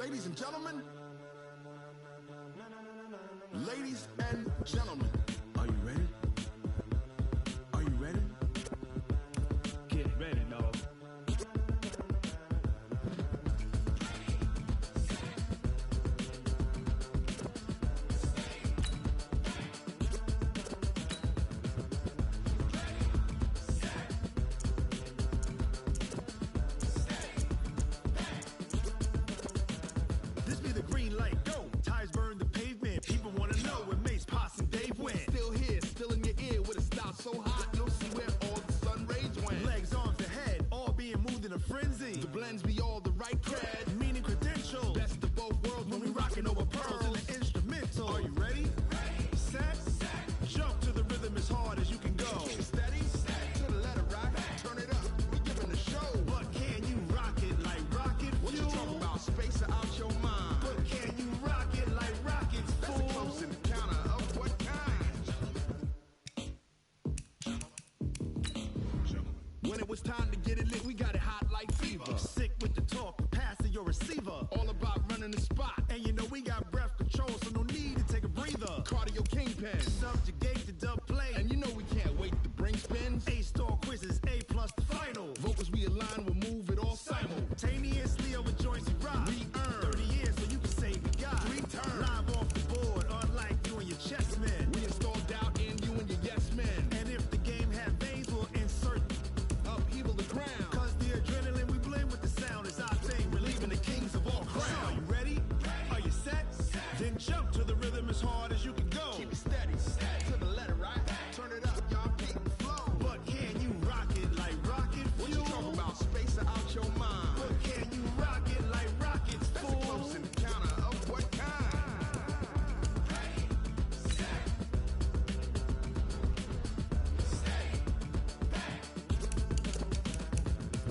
Ladies and gentlemen. Ladies and gentlemen. Are you ready? Are you ready? Get ready, dog. This be the green light, go. Tires burn the pavement. People wanna know where Mace, Potts, and Dave went. Still here, still in your ear with a style so hot, you'll see where all the sun rays went. Legs, arms, the head, all being moved in a frenzy. The blends be all the right cred, meaning credentials. Best of both worlds when we rockin' over pearls in the instrumental. Are you ready? Set, jump to the rhythm as hard as you can go. Steady, to the letter right, turn it up, we giving the show. But can you rock it like rocket fuel? What you talking about, space out your mind? But can you rock it like rockets, fool? That's a close encounter of what kind? When it was time to get it lit, we got it hot like fever. Sick with the talk, pass to your receiver. All about running the spot, and you know we got breath control, so no need to take a breather. Cardio kingpin, subjugate the dub play, and you know we can't wait to bring spins. A-star quizzes, A+ the final. Vocals we align, we'll move it all simultaneously over joints we rock. We earn 30 years so you can say we got 3 turns. Live off the board, unlike you and your chess men. We install doubt in you and your yes men. And if the game had veins, we'll insert upheaval the crown. Cause the adrenaline we blend with the sound is our thing, relieving the kings of all crowns. Are you ready? Are you set? Then jump to the rhythm as hard as you can go. Keep it steady, to the letter right. Turn it up, y'all beat the flow. But can you rock it like rocket fuel? What you talking about, space out your mind? But can you rock it like rockets, fool? That's a close encounter of what kind?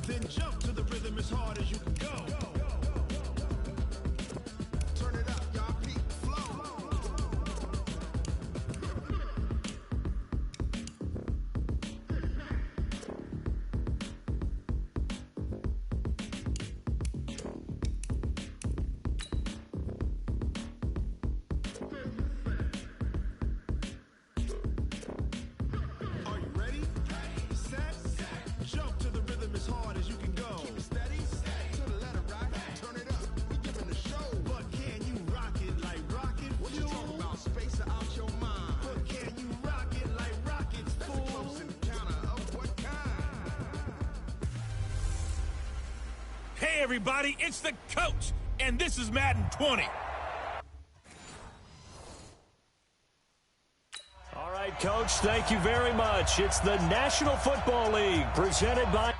Then jump to the rhythm as hard as you can go. Turn it up, y'all beat the flow. Are you ready? Set, jump to the rhythm as hard as you can go. Keep it steady, to the letter right. Turn it up, we giving the show. But can you rock it like rocket fuel? What you talking about, space out your mind? But can you rock it like rockets, fool? That's a close encounter of what kind? Hey everybody, it's the coach, and this is Madden 20. All right, Coach, thank you very much. It's the National Football League presented by...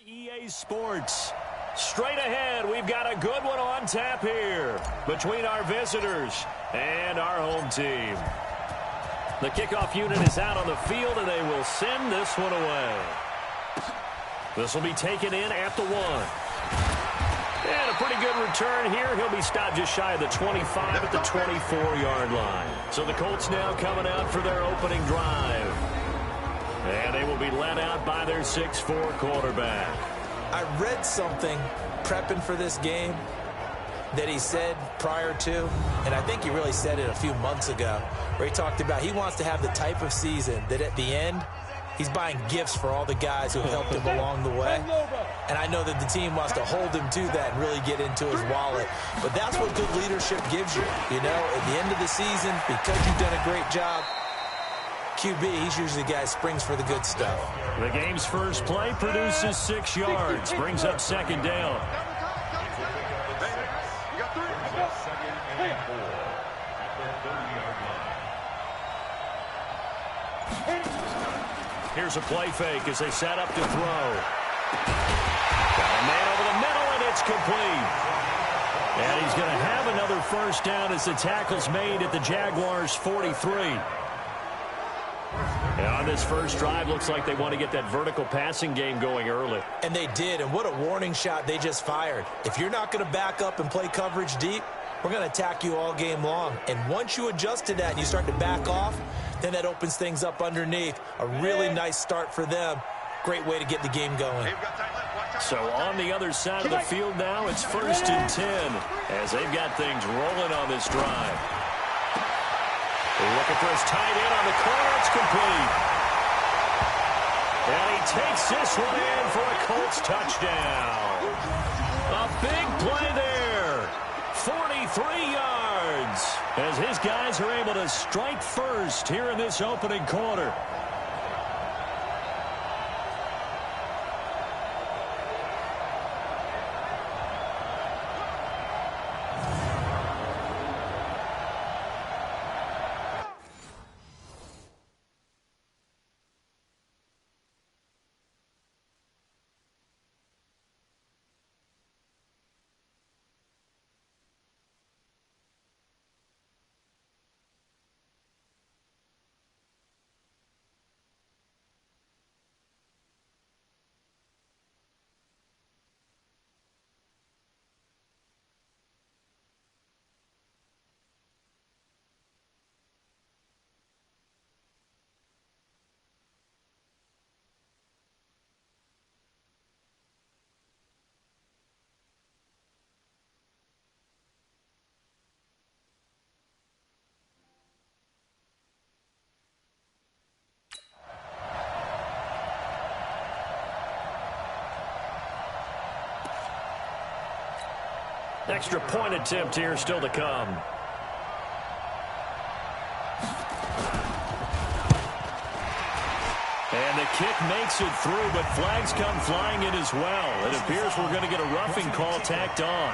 EA Sports. Straight ahead, we've got a good one on tap here between our visitors and our home team. The kickoff unit is out on the field, and they will send this one away. This will be taken in at the 1. And a pretty good return here. He'll be stopped just shy of the 25 at the 24-yard line. So the Colts now coming out for their opening drive. And they will be led out by their 6'4" quarterback. I read something prepping for this game that he said prior to, and I think he really said it a few months ago, where he talked about he wants to have the type of season that at the end, he's buying gifts for all the guys who have helped him along the way. And I know that the team wants to hold him to that and really get into his wallet. But that's what good leadership gives you. You know, at the end of the season, because you've done a great job, QB, he's usually the guy who springs for the good stuff. The game's first play produces 6 yards, brings up second down. Here's a play fake as they set up to throw. Got a man over the middle, and it's complete. And he's going to have another first down as the tackle's made at the Jaguars' 43. And on this first drive, looks like they want to get that vertical passing game going early. And they did, and what a warning shot they just fired. If you're not going to back up and play coverage deep, we're going to attack you all game long. And once you adjust to that and you start to back off, then that opens things up underneath. A really nice start for them. Great way to get the game going. So on the other side of the field now, it's 1st and 10 as they've got things rolling on this drive. They're looking for his tight end on the corner. It's complete. And he takes this one in for a Colts touchdown. A big play there. 43 yards as his guys are able to strike first here in this opening quarter. Extra point attempt here still to come. And the kick makes it through, but flags come flying in as well. It appears we're going to get a roughing call tacked on.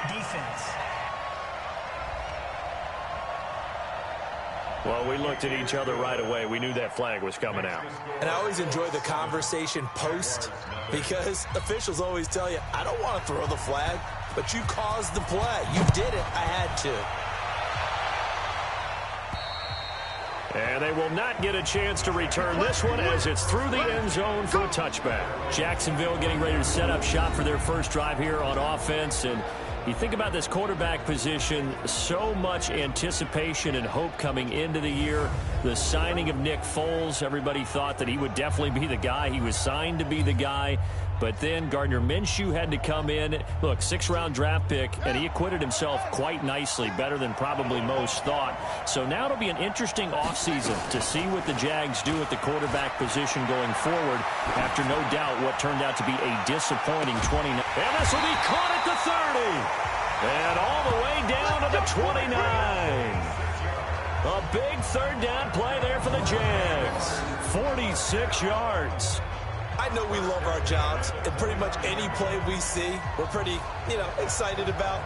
Well, we looked at each other right away. We knew that flag was coming out. And I always enjoy the conversation post because officials always tell you, I don't want to throw the flag, but you caused the play. You did it. I had to. And they will not get a chance to return this one as it's through the end zone for a touchback. Jacksonville getting ready to set up shop for their first drive here on offense. And you think about this quarterback position, so much anticipation and hope coming into the year. The signing of Nick Foles, everybody thought that he would definitely be the guy. He was signed to be the guy. But then Gardner Minshew had to come in. Look, 6th-round draft pick, and he acquitted himself quite nicely, better than probably most thought. So now it'll be an interesting offseason to see what the Jags do at the quarterback position going forward after no doubt what turned out to be a disappointing 29. And this will be caught at the 30. And all the way down to the 29. A big 3rd down play there for the Jags. 46 yards. I know we love our jobs, and pretty much any play we see, we're pretty, excited about.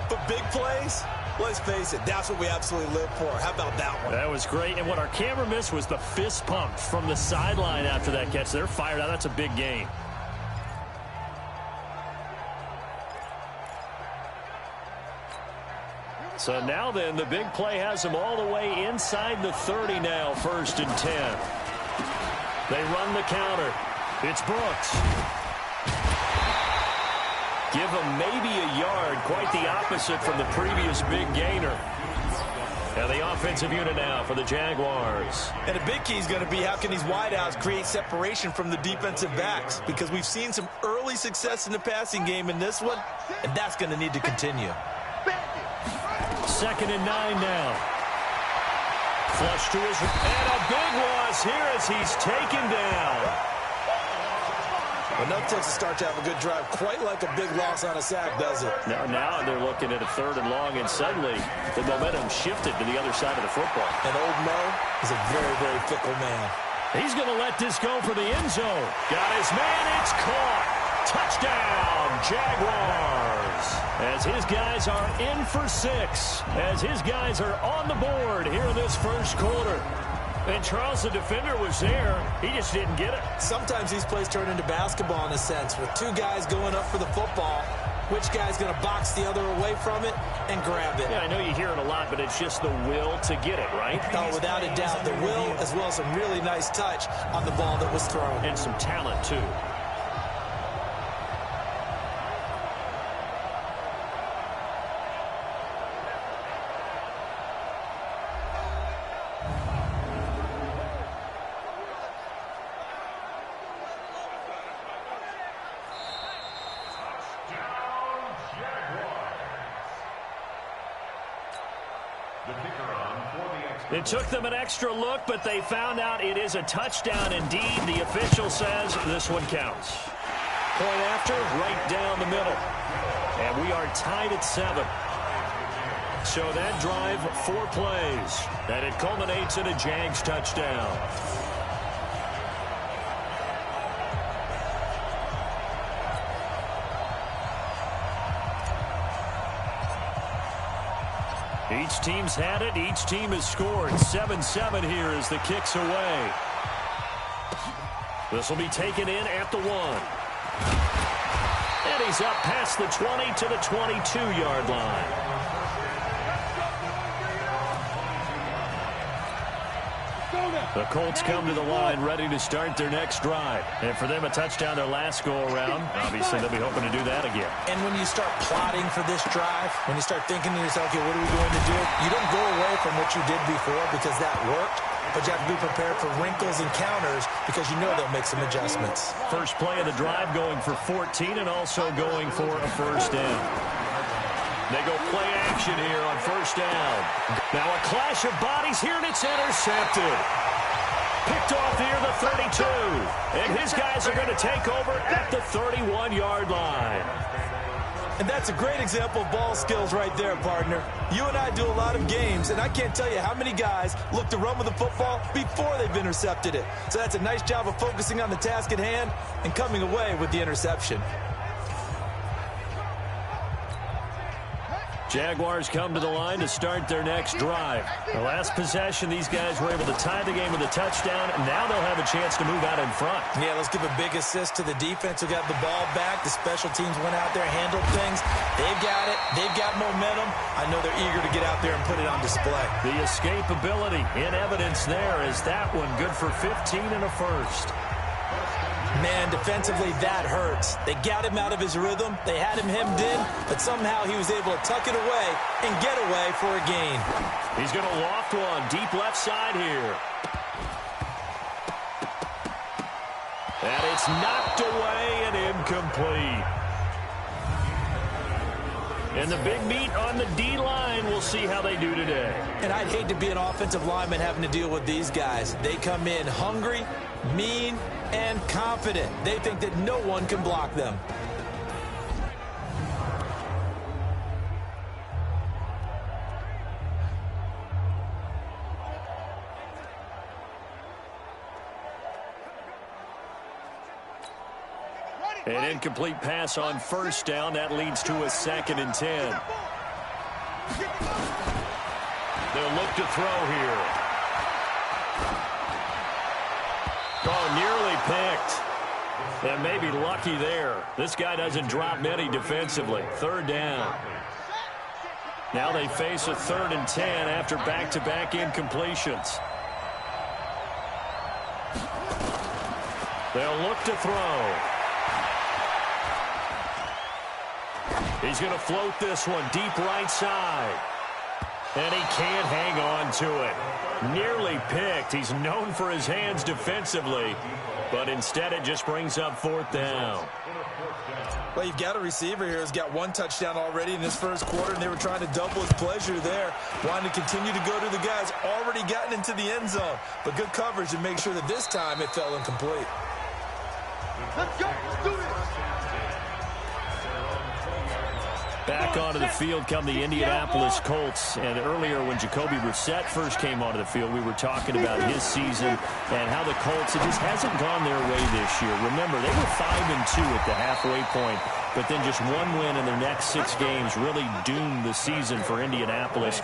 But big plays, let's face it, that's what we absolutely live for. How about that one? That was great, and what our camera missed was the fist pump from the sideline after that catch. They're fired out. That's a big gain. So now then, the big play has them all the way inside the 30 now, 1st and 10. They run the counter. It's Brooks. Give him maybe a yard, quite the opposite from the previous big gainer. And the offensive unit now for the Jaguars. And the big key is going to be how can these wideouts create separation from the defensive backs, because we've seen some early success in the passing game in this one, and that's going to need to continue. 2nd and 9 now. Flush to his, and a big loss here as he's taken down. Enough takes to start to have a good drive, quite like a big loss on a sack, does it? Now they're looking at a 3rd and long, and suddenly the momentum shifted to the other side of the football. And old Mo is a very, very fickle man. He's going to let this go for the end zone. Got his man. It's caught. Touchdown, Jaguars. As his guys are in for 6. As his guys are on the board here in this first quarter. And Charles, the defender, was there. He just didn't get it. Sometimes these plays turn into basketball in a sense, with 2 guys going up for the football. Which guy's going to box the other away from it and grab it? Yeah, I know you hear it a lot, but it's just the will to get it, right? Oh, without a doubt. The will, as well as some really nice touch on the ball that was thrown. And some talent, too. It took them an extra look, but they found out it is a touchdown indeed. The official says this one counts. Point after, right down the middle. And we are tied at 7. So that drive, 4 plays. And it culminates in a Jags touchdown. Each team's had it. Each team has scored. 7-7 here as the kick's away. This will be taken in at the 1. And he's up past the 20 to the 22-yard line. The Colts come to the line ready to start their next drive. And for them, a touchdown their last go-around. Obviously, they'll be hoping to do that again. And when you start plotting for this drive, when you start thinking to yourself, okay, what are we going to do? You don't go away from what you did before because that worked. But you have to be prepared for wrinkles and counters because you know they'll make some adjustments. First play of the drive going for 14 and also going for a first down. They go play action here on first down. Now a clash of bodies here, and it's intercepted. Picked off here the 32. And his guys are going to take over at the 31-yard line. And that's a great example of ball skills right there, partner. You and I do a lot of games, and I can't tell you how many guys look to run with the football before they've intercepted it. So that's a nice job of focusing on the task at hand and coming away with the interception. Jaguars come to the line to start their next drive. The last possession, these guys were able to tie the game with a touchdown, and now they'll have a chance to move out in front. Yeah, let's give a big assist to the defense who got the ball back. The special teams went out there, handled things. They've got it. They've got momentum. I know they're eager to get out there and put it on display. The escapability in evidence there is that one good for 15 and a first. Man, defensively, that hurts. They got him out of his rhythm. They had him hemmed in, but somehow he was able to tuck it away and get away for a gain. He's going to loft one deep left side here. And it's knocked away and incomplete. And the big meat on the D-line, we'll see how they do today. And I'd hate to be an offensive lineman having to deal with these guys. They come in hungry, mean, and confident. They think that no one can block them. An incomplete pass on first down. That leads to a 2nd and 10. They'll look to throw here. Oh, nearly picked. And maybe lucky there. This guy doesn't drop many defensively. 3rd down. Now they face a 3rd and 10 after back-to-back incompletions. They'll look to throw. He's going to float this one deep right side. And he can't hang on to it. Nearly picked. He's known for his hands defensively, but instead it just brings up 4th down. Well, you've got a receiver here who's got 1 touchdown already in this first quarter, and they were trying to double his pleasure there, wanting to continue to go to the guys already gotten into the end zone. But good coverage to make sure that this time it fell incomplete. Let's go. Let's do it. Back onto the field come the Indianapolis Colts. And earlier when Jacoby Brissett first came onto the field, we were talking about his season and how the Colts, it just hasn't gone their way this year. Remember, they were 5-2 at the halfway point, but then just one win in their next 6 games really doomed the season for Indianapolis.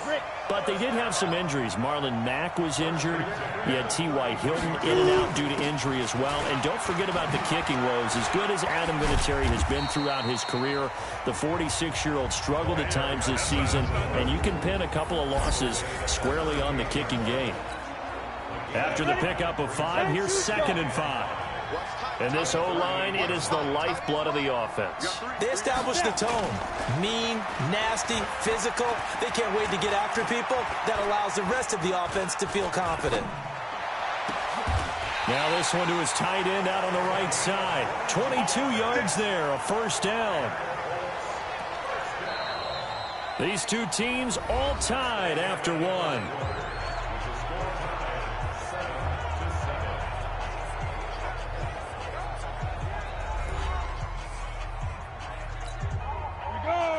But they did have some injuries. Marlon Mack was injured. You had T.Y. Hilton in and out due to injury as well. And don't forget about the kicking woes. As good as Adam Vinatieri has been throughout his career, the 46-year-old struggled at times this season, and you can pin a couple of losses squarely on the kicking game. After the pickup of 5, here's 2nd and 5. And this O-line, it is the lifeblood of the offense. They established the tone. Mean, nasty, physical. They can't wait to get after people. That allows the rest of the offense to feel confident. Now this one to his tight end out on the right side. 22 yards there, a first down. These two teams all tied after one.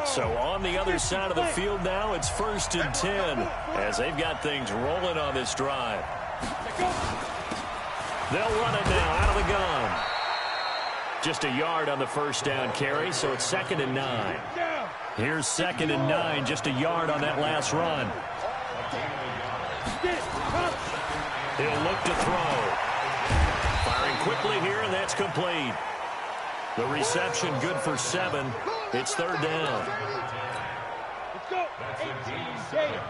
So on the other side of the field now, it's 1st and 10 as they've got things rolling on this drive. They'll run it now out of the gun. Just a yard on the first down carry, so it's 2nd and 9. Here's 2nd and 9, just a yard on that last run. He'll look to throw. Firing quickly here, and that's complete. The reception good for 7. It's 3rd down. Let's go. 18, Gator.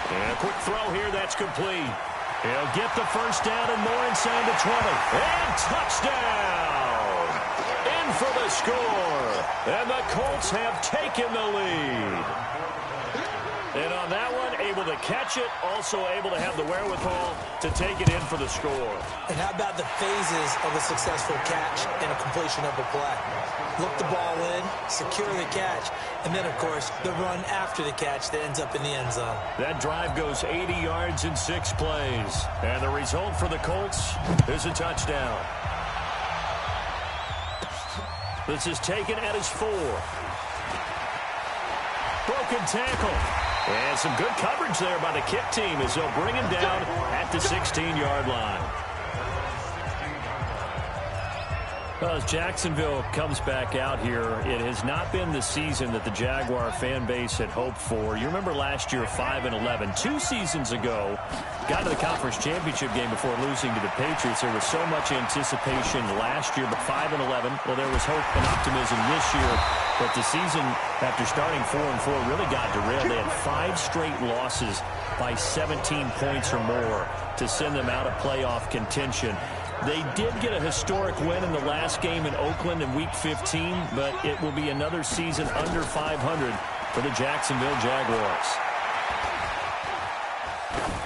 And a quick throw here, that's complete. He'll get the first down and more inside the 20. And touchdown! In for the score. And the Colts have taken the lead. And on that one, able to catch it, also able to have the wherewithal to take it in for the score. And how about the phases of a successful catch and a completion of a play? Look the ball in, secure the catch, and then, of course, the run after the catch that ends up in the end zone. That drive goes 80 yards in 6 plays. And the result for the Colts is a touchdown. This is taken at his 4. Broken tackle. And some good coverage there by the kick team as they'll bring him down at the 16-yard line. Well, as Jacksonville comes back out here, it has not been the season that the Jaguar fan base had hoped for. You remember last year, 5-11. 2 seasons ago, got to the conference championship game before losing to the Patriots. There was so much anticipation last year, but 5-11, well, there was hope and optimism this year. But the season, after starting 4-4, really got derailed. They had 5 straight losses by 17 points or more to send them out of playoff contention. They did get a historic win in the last game in Oakland in Week 15, but it will be another season under 500 for the Jacksonville Jaguars.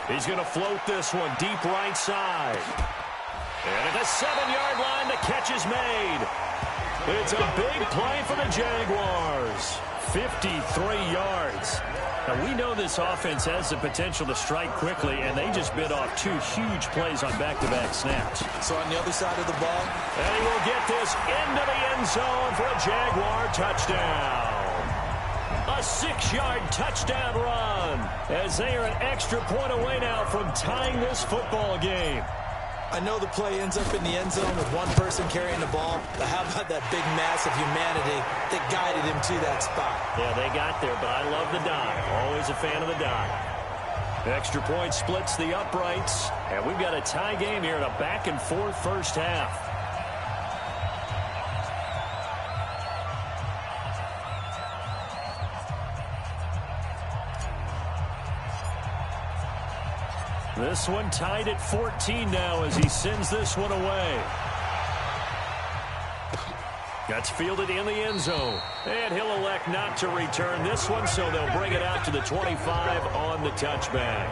He's going to float this one deep right side. And at the 7-yard line, the catch is made. It's a big play for the Jaguars. 53 yards. Now, we know this offense has the potential to strike quickly, and they just bit off 2 huge plays on back-to-back snaps. So on the other side of the ball, and he will get this into the end zone for a Jaguar touchdown. A 6-yard touchdown run as they are an extra point away now from tying this football game. I know the play ends up in the end zone with one person carrying the ball, but how about that big mass of humanity that guided him to that spot? Yeah, they got there, but I love the dive. Always a fan of the dive. Extra point splits the uprights, and we've got a tie game here in a back-and-forth first half. This one tied at 14 now as he sends this one away. Gets fielded in the end zone. And he'll elect not to return this one, so they'll bring it out to the 25 on the touchback.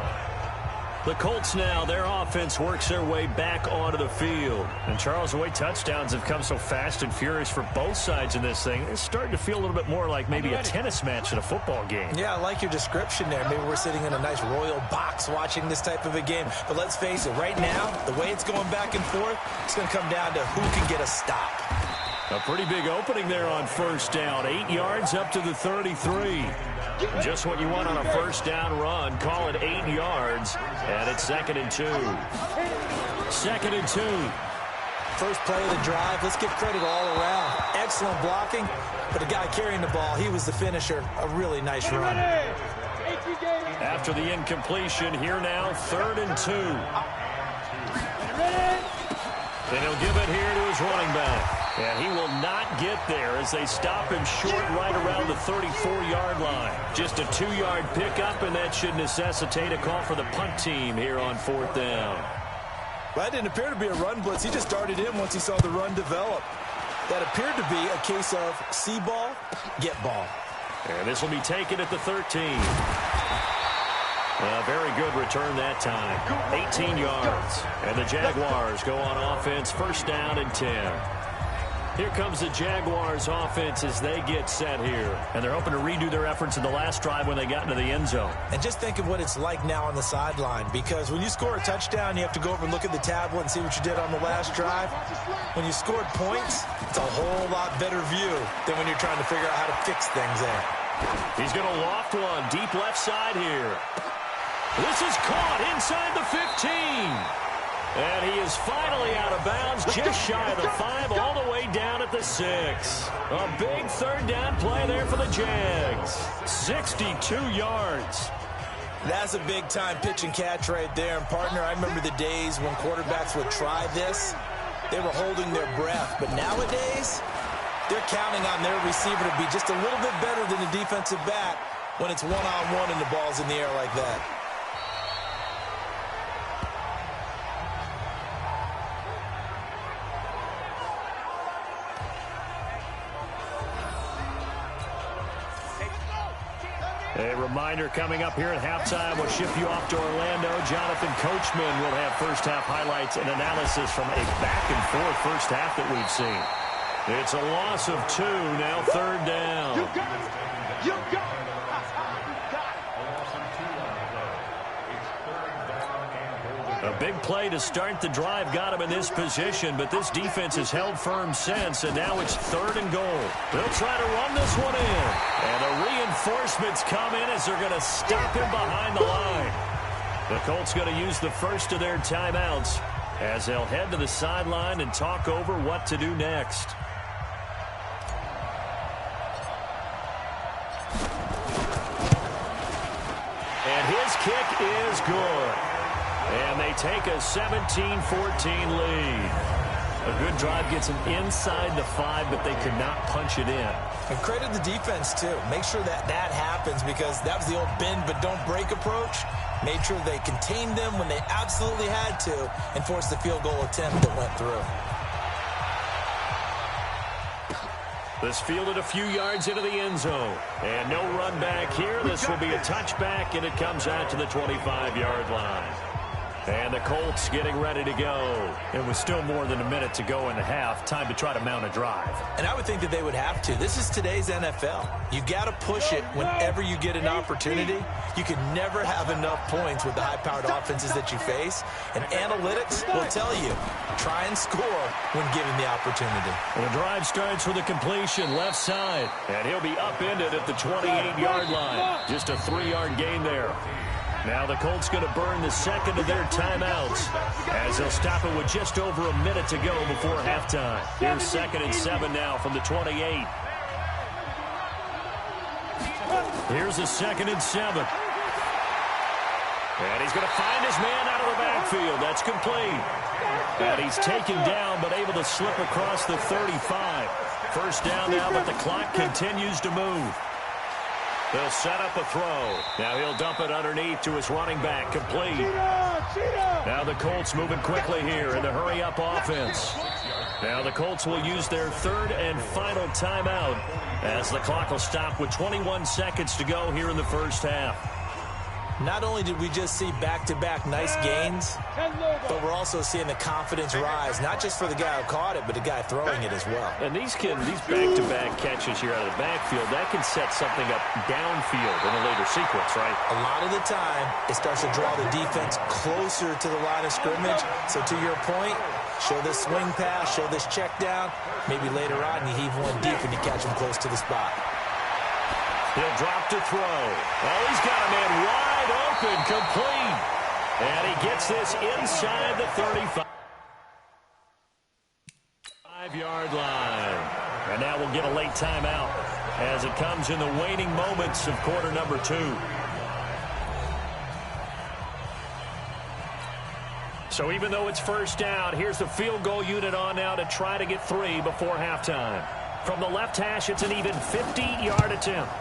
The Colts now, their offense works their way back onto the field. And Charles, the way touchdowns have come so fast and furious for both sides in this thing, it's starting to feel a little bit more like maybe a tennis match in a football game. Yeah, I like your description there. Maybe we're sitting in a nice royal box watching this type of a game. But let's face it, right now, the way it's going back and forth, it's going to come down to who can get a stop. A pretty big opening there on first down. 8 yards up to the 33. Just what you want on a first down run. Call it 8 yards. And it's 2nd and 2. 2nd and 2. First play of the drive. Let's give credit all around. Excellent blocking. But the guy carrying the ball, he was the finisher. A really nice run. After the incompletion, here now, 3rd and 2. And he'll give it here to his running back. And he will not get there as they stop him short right around the 34-yard line. Just a 2-yard pickup, and that should necessitate a call for the punt team here on 4th down. That didn't appear to be a run blitz. He just darted in once he saw the run develop. That appeared to be a case of see ball, get ball. And this will be taken at the 13. A very good return that time. 18 yards. And the Jaguars go on offense, 1st down and 10. Here comes the Jaguars offense as they get set here. And they're hoping to redo their efforts in the last drive when they got into the end zone. And just think of what it's like now on the sideline, because when you score a touchdown, you have to go over and look at the tablet and see what you did on the last drive. When you scored points, it's a whole lot better view than when you're trying to figure out how to fix things there. He's going to loft one deep left side here. This is caught inside the 15. And he is finally out of bounds, just shy of the 5, all the way down at the 6. A big 3rd down play there for the Jags. 62 yards. That's a big-time pitch and catch right there. And, partner, I remember the days when quarterbacks would try this. They were holding their breath. But nowadays, they're counting on their receiver to be just a little bit better than the defensive back when it's one-on-one and the ball's in the air like that. A reminder coming up here at halftime. We'll ship you off to Orlando. Jonathan Coachman will have first-half highlights and analysis from a back-and-forth first half that we've seen. It's a loss of 2, now 3rd down. You got it. You got it. A big play to start the drive got him in this position, but this defense has held firm since, and now it's 3rd and goal. They'll try to run this one in, and the reinforcements come in as they're going to stop him behind the line. The Colts going to use the first of their timeouts as they'll head to the sideline and talk over what to do next. And his kick is good. And they take a 17-14 lead. A good drive gets them inside the 5, but they could not punch it in. And credit the defense, too. Make sure that happens, because that was the old bend but don't break approach. Made sure they contained them when they absolutely had to and forced the field goal attempt that went through. This fielded a few yards into the end zone. And no run back here. This will be a touchback, and it comes out to the 25-yard line. And the Colts getting ready to go. It was still more than a minute to go in the half. Time to try to mount a drive. And I would think that they would have to. This is today's NFL. You got to push it whenever you get an opportunity. You can never have enough points with the high-powered offenses that you face. And analytics will tell you, try and score when given the opportunity. And the drive starts with a completion left side. And he'll be upended at the 28-yard line. Just a 3-yard gain there. Now the Colts going to burn the second of their timeouts as they'll stop it with just over a minute to go before halftime. Here's 2nd and 7 now from the 28. Here's a 2nd and 7. And he's going to find his man out of the backfield. That's complete. And he's taken down but able to slip across the 35. First down now, but the clock continues to move. They'll set up a throw. Now he'll dump it underneath to his running back. Complete. Now the Colts moving quickly here in the hurry-up offense. Now the Colts will use their 3rd and final timeout as the clock will stop with 21 seconds to go here in the first half. Not only did we just see back-to-back nice gains, but we're also seeing the confidence rise, not just for the guy who caught it, but the guy throwing it as well. And these back-to-back catches here out of the backfield, that can set something up downfield in a later sequence, right? A lot of the time, it starts to draw the defense closer to the line of scrimmage. So to your point, show this swing pass, show this check down. Maybe later on you heave one deep and you catch him close to the spot. He'll drop to throw. Oh, he's got a man wide open, complete. And he gets this inside the 35. 5-yard line. And now we'll get a late timeout as it comes in the waning moments of quarter number 2. So even though it's first down, here's the field goal unit on now to try to get 3 before halftime. From the left hash, it's an even 50-yard attempt.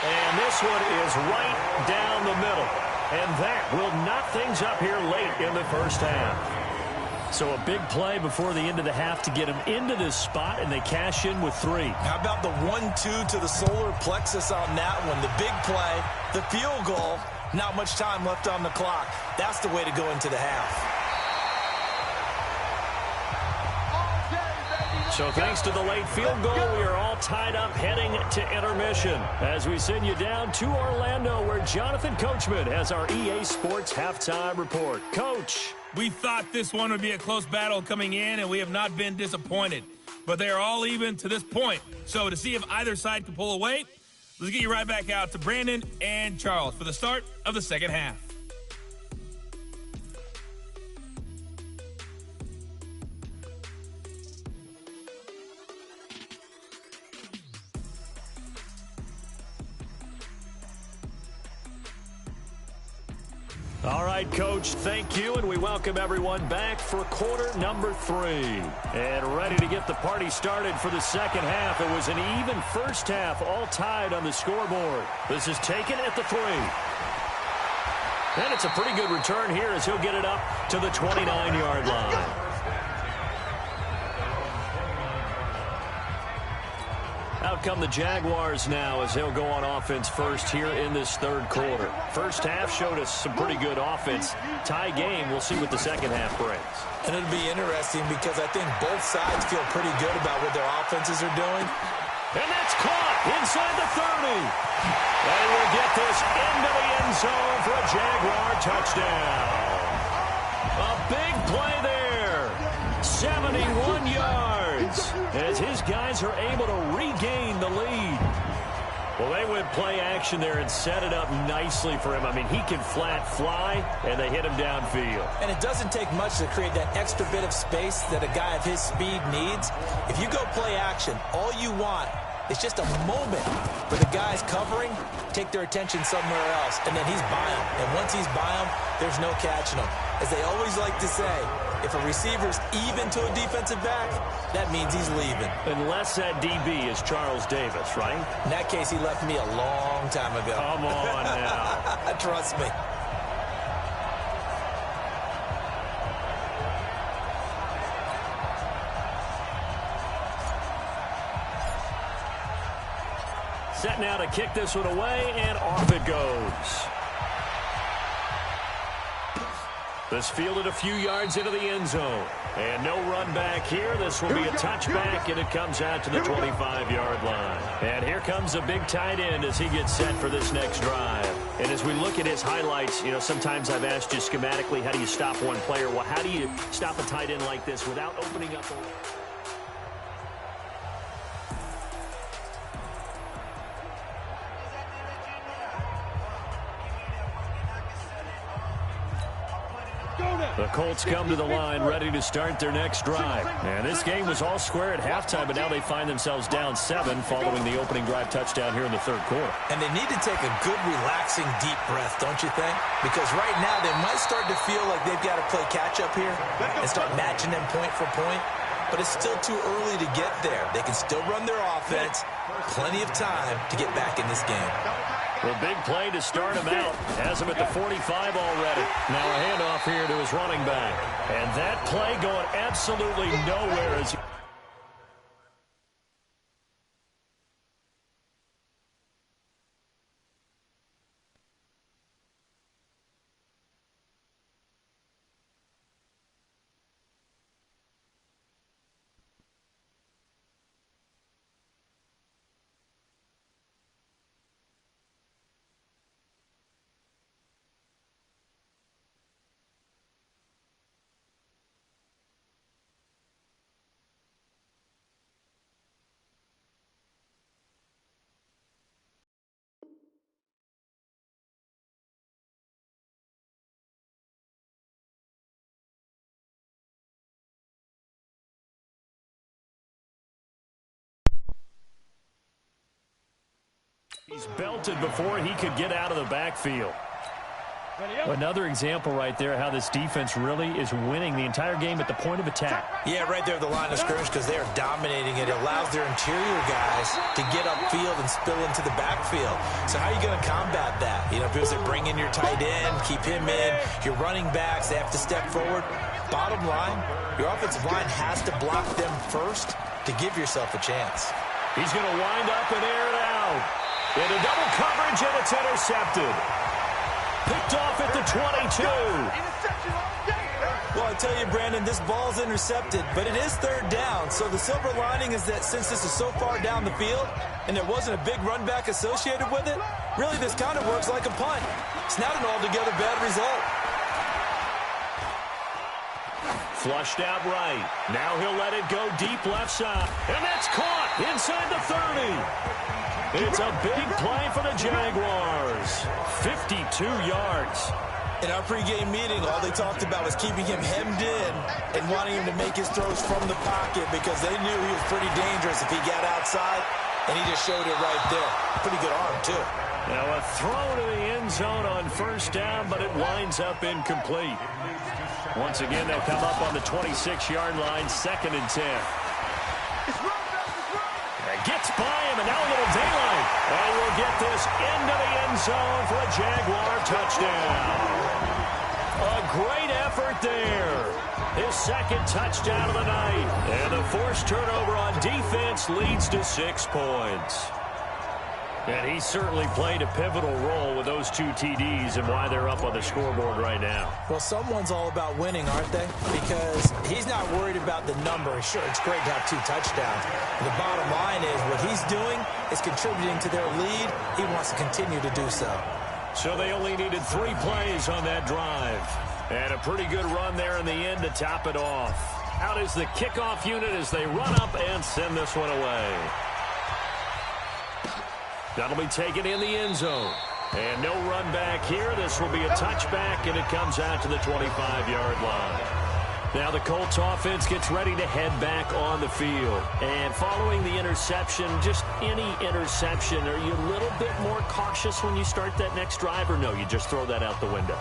And this one is right down the middle. And that will knock things up here late in the first half. So a big play before the end of the half to get them into this spot, and they cash in with 3. How about the 1-2 to the solar plexus on that one? The big play, the field goal, not much time left on the clock. That's the way to go into the half. So thanks to the late field goal, we are all tied up heading to intermission as we send you down to Orlando where Jonathan Coachman has our EA Sports halftime report. Coach. We thought this one would be a close battle coming in, and we have not been disappointed. But they are all even to this point. So to see if either side can pull away, let's get you right back out to Brandon and Charles for the start of the second half. All right, Coach, thank you, and we welcome everyone back for quarter number 3. And ready to get the party started for the second half. It was an even first half, all tied on the scoreboard. This is taken at the 3. And it's a pretty good return here as he'll get it up to the 29-yard line. Out come the Jaguars now as they'll go on offense first here in this third quarter. First half showed us some pretty good offense. Tie game, we'll see what the second half brings. And it'll be interesting because I think both sides feel pretty good about what their offenses are doing. And that's caught inside the 30. They will get this into the end zone for a Jaguar touchdown. A big play there. 71 yards as his guys are able to regain the lead. Well, they went play action there and set it up nicely for him. I mean, he can flat fly, and they hit him downfield. And it doesn't take much to create that extra bit of space that a guy of his speed needs. If you go play action, all you want is just a moment for the guys covering, take their attention somewhere else, and then he's by him. And once he's by him, there's no catching him. As they always like to say, if a receiver's even to a defensive back, that means he's leaving. Unless that DB is Charles Davis, right? In that case, he left me a long time ago. Come on now. Trust me. Set now to kick this one away, and off it goes. This fielded a few yards into the end zone. And no run back here. This will be a touchback, and it comes out to the 25-yard line. And here comes a big tight end as he gets set for this next drive. And as we look at his highlights, you know, sometimes I've asked you schematically, how do you stop one player? Well, how do you stop a tight end like this without opening up a... The Colts come to the line ready to start their next drive. And this game was all square at halftime, but now they find themselves down 7 following the opening drive touchdown here in the third quarter. And they need to take a good, relaxing, deep breath, don't you think? Because right now they might start to feel like they've got to play catch-up here and start matching them point for point. But it's still too early to get there. They can still run their offense. Plenty of time to get back in this game. The big play to start him out. Has him at the 45 already. Now a handoff here to his running back. And that play going absolutely nowhere as... He's belted before he could get out of the backfield. Another example right there how this defense really is winning the entire game at the point of attack. Yeah, right there at the line of scrimmage because they are dominating it. It allows their interior guys to get upfield and spill into the backfield. So how are you going to combat that? You know, people say bring in your tight end, keep him in. Your running backs, they have to step forward. Bottom line, your offensive line has to block them first to give yourself a chance. He's going to wind up and air it out. Into double coverage, and it's intercepted. Picked off at the 22. Well, I tell you, Brandon, this ball's intercepted, but it is third down. So the silver lining is that since this is so far down the field and there wasn't a big run back associated with it, really this kind of works like a punt. It's not an altogether bad result. Flushed out right. Now he'll let it go deep left side. And that's caught inside the 30. It's a big play for the Jaguars. 52 yards. In our pregame meeting, all they talked about was keeping him hemmed in and wanting him to make his throws from the pocket because they knew he was pretty dangerous if he got outside, and he just showed it right there. Pretty good arm, too. Now a throw to the end zone on first down, but it winds up incomplete. Once again, they'll come up on the 26-yard line, 2nd and 10. Gets by him, and now a little daylight. And we'll get this into the end zone for a Jaguar touchdown. A great effort there. His 2nd touchdown of the night. And the forced turnover on defense leads to 6 points. And he certainly played a pivotal role with those 2 TDs and why they're up on the scoreboard right now. Well, someone's all about winning, aren't they? Because he's not worried about the number. Sure, it's great to have 2 touchdowns. And the bottom line is what he's doing is contributing to their lead. He wants to continue to do so. So they only needed 3 plays on that drive. And a pretty good run there in the end to top it off. Out is the kickoff unit as they run up and send this one away. That'll be taken in the end zone. And no run back here. This will be a touchback, and it comes out to the 25-yard line. Now the Colts offense gets ready to head back on the field. And following the interception, just any interception, are you a little bit more cautious when you start that next drive, or no, you just throw that out the window?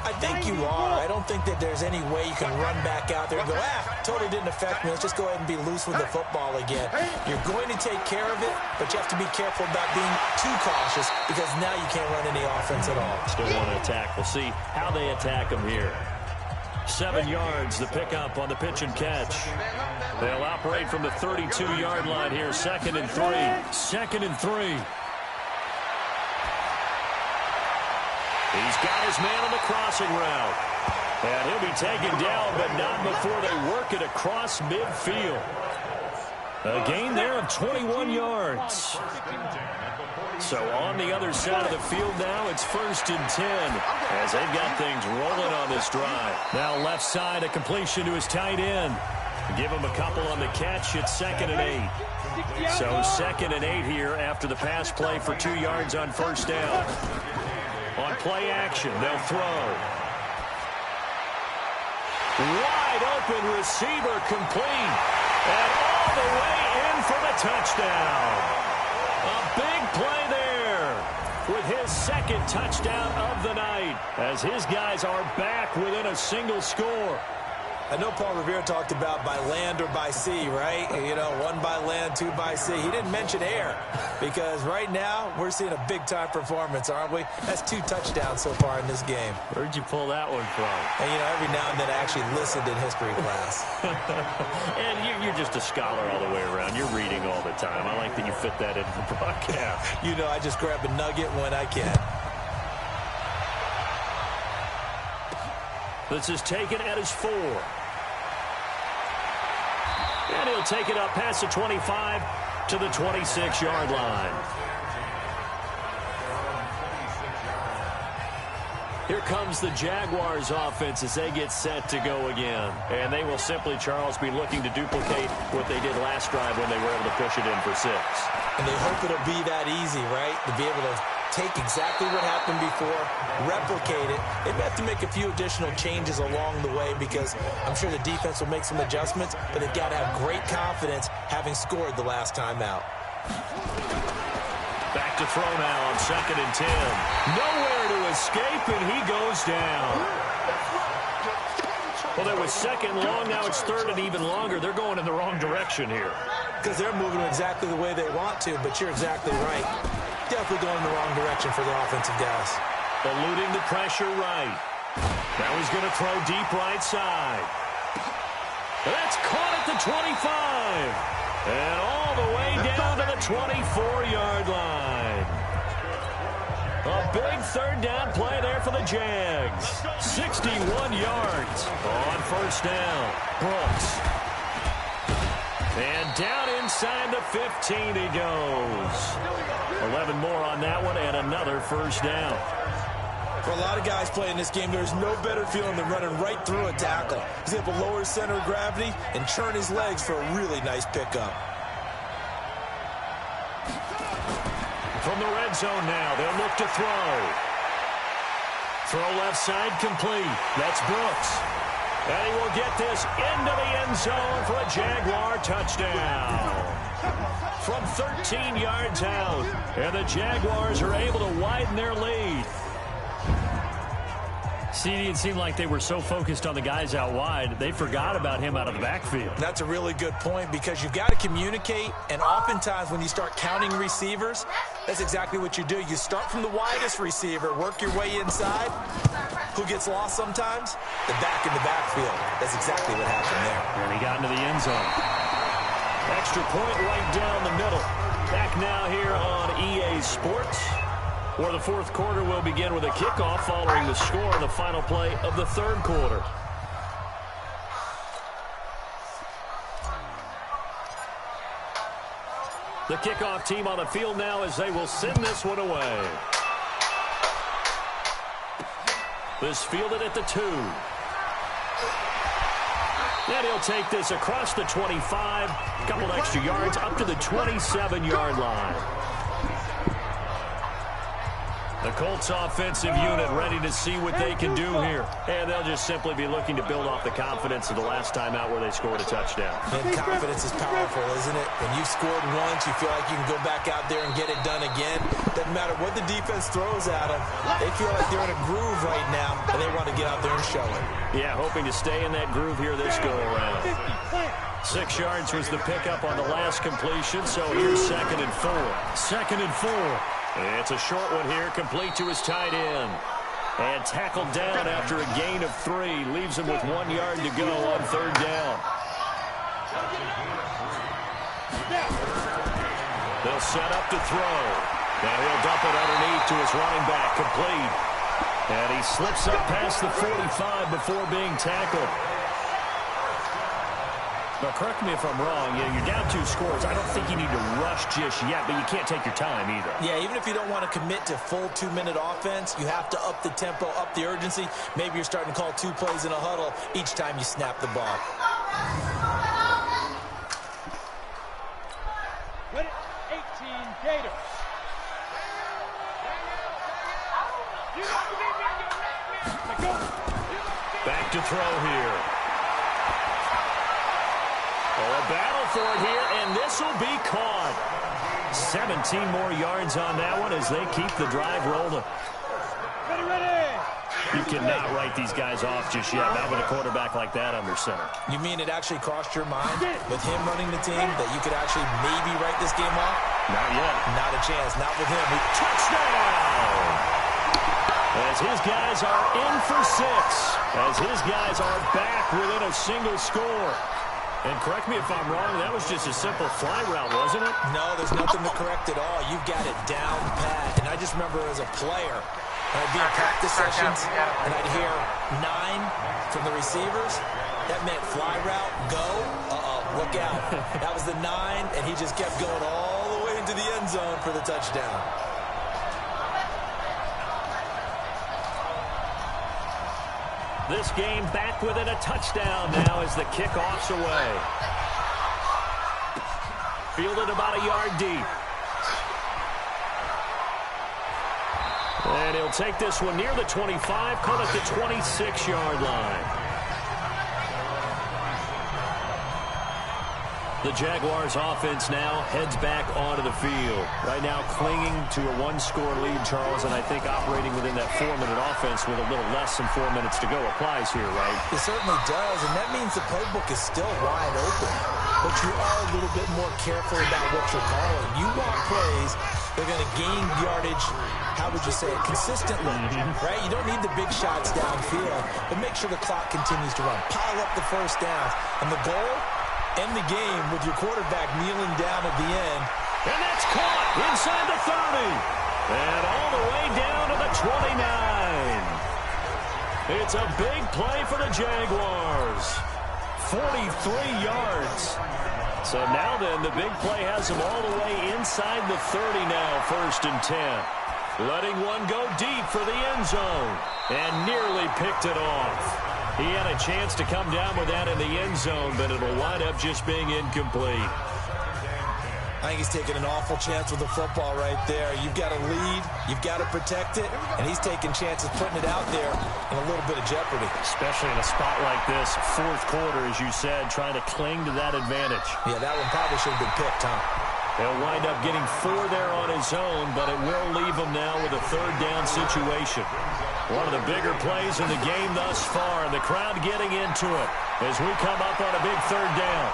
I think you are. I don't think that there's any way you can run back out there and go, totally didn't affect me. Let's just go ahead and be loose with the football again. You're going to take care of it, but you have to be careful about being too cautious because now you can't run any offense at all. Still want to attack. We'll see how they attack them here. 7 yards, the pickup on the pitch and catch. They'll operate from the 32-yard line here, 2nd and 3. 2nd and 3. He's got his man on the crossing route. And he'll be taken down, but not before they work it across midfield. A gain there of 21 yards. So on the other side of the field now, it's 1st and 10 as they've got things rolling on this drive. Now left side, a completion to his tight end. Give him a couple on the catch. It's 2nd and 8. So 2nd and 8 here after the pass play for 2 yards on first down. On play action, they'll throw. Wide open receiver complete. And all the way in for the touchdown. A big play there with his 2nd touchdown of the night as his guys are back within a single score. I know Paul Revere talked about by land or by sea, right? You know, 1 by land, 2 by sea. He didn't mention air because right now we're seeing a big-time performance, aren't we? That's 2 touchdowns so far in this game. Where'd you pull that one from? And, you know, every now and then I actually listened in history class. And you're just a scholar all the way around. You're reading all the time. I like that you fit that into the broadcast. You know, I just grab a nugget when I can. This is taken at his 4. And he'll take it up past the 25 to the 26-yard line. Here comes the Jaguars offense as they get set to go again. And they will simply, Charles, be looking to duplicate what they did last drive when they were able to push it in for 6. And they hope it'll be that easy, right? To be able to take exactly what happened before, replicate it. They may have to make a few additional changes along the way because I'm sure the defense will make some adjustments, but they've got to have great confidence having scored the last time out. Back to throw now on 2nd and 10. Nowhere to escape, and he goes down. Well, there was 2nd long. Now it's 3rd and even longer. They're going in the wrong direction here. Because they're moving exactly the way they want to, but you're exactly right. Definitely going in the wrong direction for the offensive guys. Eluding the pressure right. Now he's going to throw deep right side. That's caught at the 25. And all the way down to the 24-yard line. A big 3rd down play there for the Jags. 61 yards on 1st down. Brooks. And down inside the 15 he goes. 11 more on that one and another 1st down. For a lot of guys playing this game, there's no better feeling than running right through a tackle. He's able to lower his center of gravity and churn his legs for a really nice pickup. From the red zone now, they'll look to throw. Throw left side complete. That's Brooks. And he will get this into the end zone for a Jaguar touchdown. From 13 yards out. And the Jaguars are able to widen their lead. CD, it seemed like they were so focused on the guys out wide, they forgot about him out of the backfield. That's a really good point because you've got to communicate, and oftentimes when you start counting receivers, that's exactly what you do. You start from the widest receiver, work your way inside. Who gets lost sometimes? The back in the backfield. That's exactly what happened there. And he got into the end zone. Extra point right down the middle. Back now here on EA Sports, where the 4th quarter will begin with a kickoff following the score on the final play of the 3rd quarter. The kickoff team on the field now as they will send this one away. This fielded at the 2. And he'll take this across the 25, a couple extra yards up to the 27-yard line. The Colts offensive unit ready to see what they can do here. And they'll just simply be looking to build off the confidence of the last time out where they scored a touchdown. And confidence is powerful, isn't it? When you've scored once, you feel like you can go back out there and get it done again. Doesn't matter what the defense throws at them. They feel like they're in a groove right now, and they want to get out there and show it. Yeah, hoping to stay in that groove here this go-around. 6 yards was the pickup on the last completion, so here's 2nd and 4. 2nd and 4. It's a short one here, complete to his tight end. And tackled down after a gain of 3. Leaves him with 1 yard to go on 3rd down. They'll set up to throw. Now he'll dump it underneath to his running back, complete. And he slips up past the 45 before being tackled. Now, correct me if I'm wrong. You're down 2 scores. I don't think you need to rush just yet, but you can't take your time either. Yeah, even if you don't want to commit to full 2-minute offense, you have to up the tempo, up the urgency. Maybe you're starting to call 2 plays in a huddle each time you snap the ball. With 18 Gators. Back to throw here. Oh, a battle for it here, and this will be caught. 17 more yards on that one as they keep the drive rolling. Ready. You cannot write these guys off just yet, not with a quarterback like that under center. You mean it actually crossed your mind with him running the team that you could actually maybe write this game off? Not yet. Not a chance. Not with him. Touchdown! As his guys are in for 6. As his guys are back within a single score. And correct me if I'm wrong, that was just a simple fly route, wasn't it? No, there's nothing to correct at all. You've got it down pat. And I just remember as a player, I'd be in practice sessions, and I'd hear 9 from the receivers. That meant fly route, go, look out. That was the 9, and he just kept going all the way into the end zone for the touchdown. This game back within a touchdown now as the kickoff's away. Fielded about a yard deep. And he'll take this one near the 25, call it the 26-yard line. The Jaguars offense now heads back onto the field. Right now clinging to a one-score lead, Charles, and I think operating within that 4-minute offense with a little less than 4 minutes to go applies here, right? It certainly does, and that means the playbook is still wide open. But you are a little bit more careful about what you're calling. You want plays that are going to gain yardage, how would you say it, consistently, right? You don't need the big shots downfield, but make sure the clock continues to run. Pile up the first downs, and the goal, end the game with your quarterback kneeling down at the end. And that's caught inside the 30. And all the way down to the 29. It's a big play for the Jaguars. 43 yards. So now then, the big play has them all the way inside the 30 now, 1st and 10. Letting one go deep for the end zone. And nearly picked it off. He had a chance to come down with that in the end zone, but it'll wind up just being incomplete. I think he's taking an awful chance with the football right there. You've got to lead, you've got to protect it, and he's taking chances putting it out there in a little bit of jeopardy. Especially in a spot like this, 4th quarter, as you said, trying to cling to that advantage. Yeah, that one probably should have been picked, huh? He'll wind up getting 4 there on his own, but it will leave him now with a 3rd down situation. One of the bigger plays in the game thus far, and the crowd getting into it as we come up on a big 3rd down.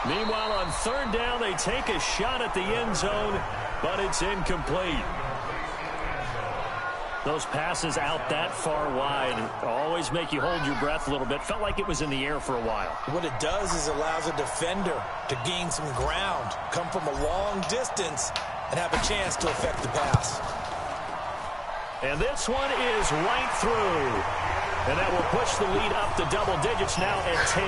Meanwhile, on 3rd down, they take a shot at the end zone, but it's incomplete. Those passes out that far wide always make you hold your breath a little bit. Felt like it was in the air for a while. What it does is allows a defender to gain some ground, come from a long distance, and have a chance to affect the pass. And this one is right through. And that will push the lead up to double digits now at 10.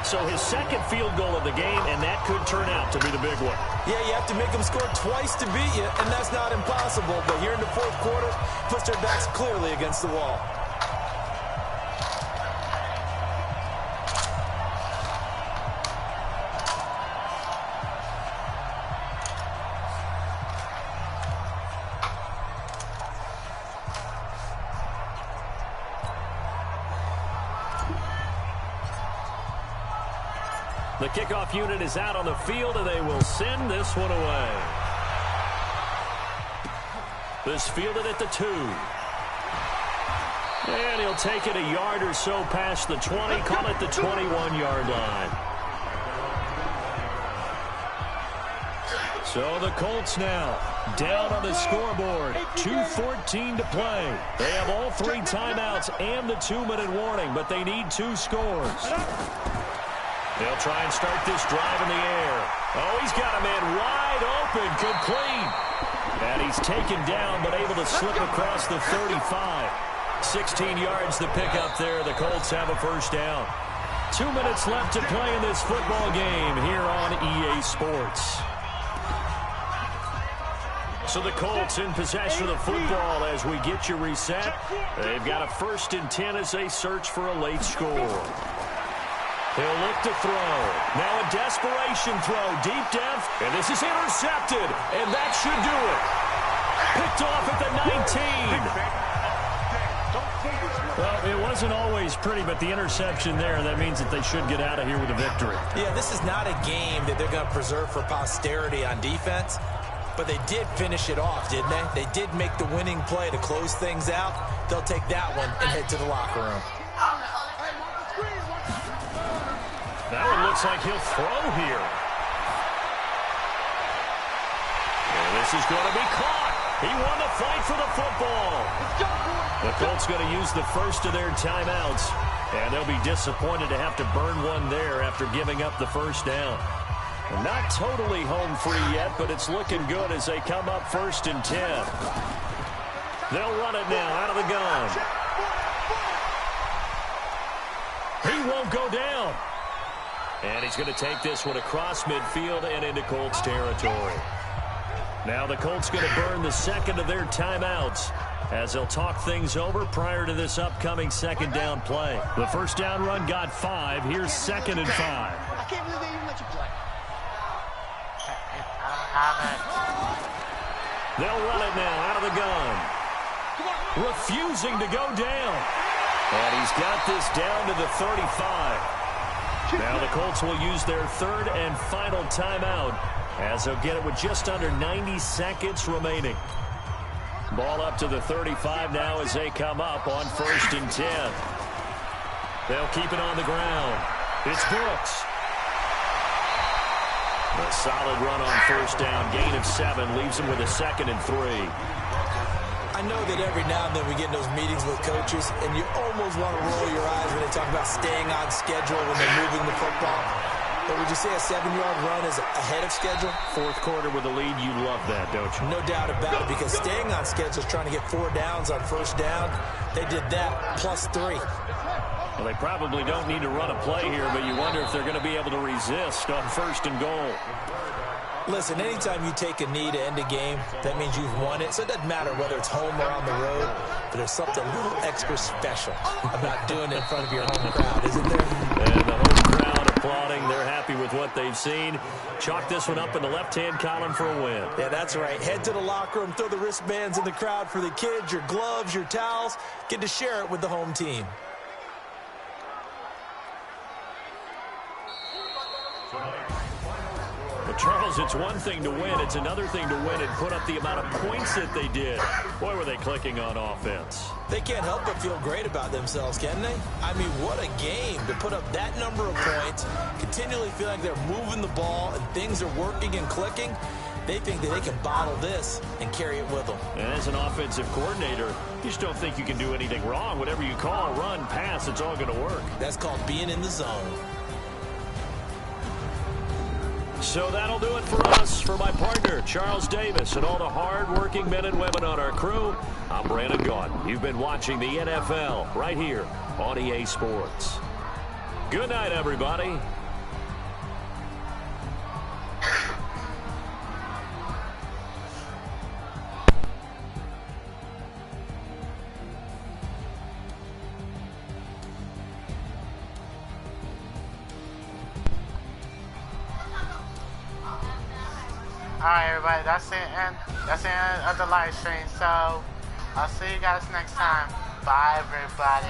So his 2nd field goal of the game, and that could turn out to be the big one. Yeah, you have to make them score twice to beat you, and that's not impossible. But here in the 4th quarter, puts their backs clearly against the wall. The kickoff unit is out on the field, and they will send this one away. This fielded at the 2. And he'll take it a yard or so past the 20, call it the 21-yard line. So the Colts now down on the scoreboard. 2:14 to play. They have all 3 timeouts and the 2-minute warning, but they need 2 scores. They'll try and start this drive in the air. Oh, he's got a man wide open, complete. And he's taken down, but able to slip across the 35. 16 yards to pick up there. The Colts have a 1st down. 2 minutes left to play in this football game here on EA Sports. So the Colts in possession of the football as we get you reset. They've got a 1st and 10 as they search for a late score. He'll look to throw. Now a desperation throw, deep depth, and this is intercepted, and that should do it. Picked off at the 19. Well, it wasn't always pretty, but the interception there, that means that they should get out of here with a victory. Yeah, this is not a game that they're going to preserve for posterity on defense, but they did finish it off, didn't they? They did make the winning play to close things out. They'll take that one and head to the locker room. That one looks like he'll throw here. And this is going to be caught. He won the fight for the football. The Colts going to use the 1st of their timeouts. And they'll be disappointed to have to burn one there after giving up the 1st down. Not totally home free yet, but it's looking good as they come up 1st and 10. They'll run it now out of the gun. He won't go down. And he's going to take this one across midfield and into Colts territory. Now the Colts going to burn the 2nd of their timeouts as they'll talk things over prior to this upcoming 2nd down play. The 1st down run got 5. Here's 2nd and 5. I can't believe they even let you play. They'll run it now out of the gun. Refusing to go down. And he's got this down to the 35. Now the Colts will use their third and final timeout as they'll get it with just under 90 seconds remaining. Ball up to the 35 now as they come up on 1st and 10. They'll keep it on the ground. It's Brooks. A solid run on 1st down. Gain of 7 leaves him with a 2nd and 3. I know that every now and then we get in those meetings with coaches, and you almost want to roll your eyes when they talk about staying on schedule when they're moving the football. But would you say a 7-yard run is ahead of schedule? 4th quarter with a lead, you love that, don't you? No doubt about it, because staying on schedule is trying to get 4 downs on 1st down. They did that plus 3. Well, they probably don't need to run a play here, but you wonder if they're going to be able to resist on 1st and goal. Listen, anytime you take a knee to end a game, that means you've won it. So it doesn't matter whether it's home or on the road, but there's something a little extra special about doing it in front of your home crowd, isn't there? And the home crowd applauding. They're happy with what they've seen. Chalk this one up in the left-hand column for a win. Yeah, that's right. Head to the locker room, throw the wristbands in the crowd for the kids, your gloves, your towels. Get to share it with the home team. Charles, it's one thing to win. It's another thing to win and put up the amount of points that they did. Boy, were they clicking on offense. They can't help but feel great about themselves, can they? I mean, what a game to put up that number of points, continually feel like they're moving the ball and things are working and clicking. They think that they can bottle this and carry it with them. And as an offensive coordinator, you just don't think you can do anything wrong. Whatever you call, run, pass, it's all going to work. That's called being in the zone. So that'll do it for us. For my partner, Charles Davis, and all the hard-working men and women on our crew, I'm Brandon Gaudin. You've been watching the NFL right here on EA Sports. Good night, everybody. Alright, everybody, that's the end of the live stream. So I'll see you guys next time. Bye, everybody.